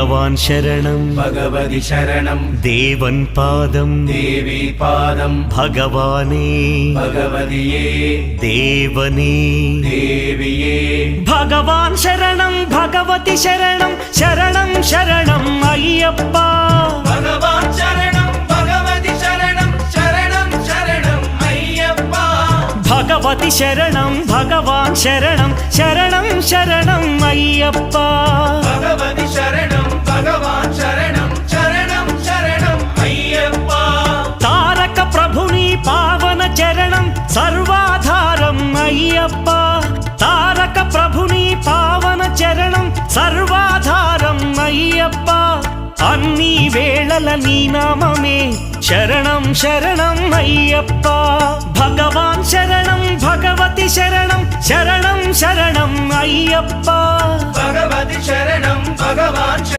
ഭഗവാൻ ശരണം ഭഗവതി ശരണം ദേവൻ പാദം ദേവി പാദം ഭഗവാനേ ഭഗവതിയേ ദേവനേ ദേവിയേ ഭഗവാൻ ശരണം ഭഗവതി ശരണം ശരണം ശരണം അയ്യപ്പ ഭഗവാൻ ശരണം ഭഗവതി ശരണം ശരണം ശരണം അയ്യപ്പ ഭഗവതി ശരണം ഭഗവാൻ ശരണം ശരണം ശരണം അയ്യപ്പ ഭഗവതി ശരണം ഭഗവാൻ ശരണം ശരണം ശരണം അയ്യപ്പ താരക ప్రభుని പാവന ചരണം സർവാധാരം అయ్యప్ప తారక ప్రభుని పావన చరణం సర్వాధారం అయ్యప్ప అన్ని వేళల నీ నామమే శరణం శరణం అయ్యప్ప భగవాన్ శరణం భగవతి శరణం శరణం శరణం అయ్యప్ప భగవతి శరణం భగవాన్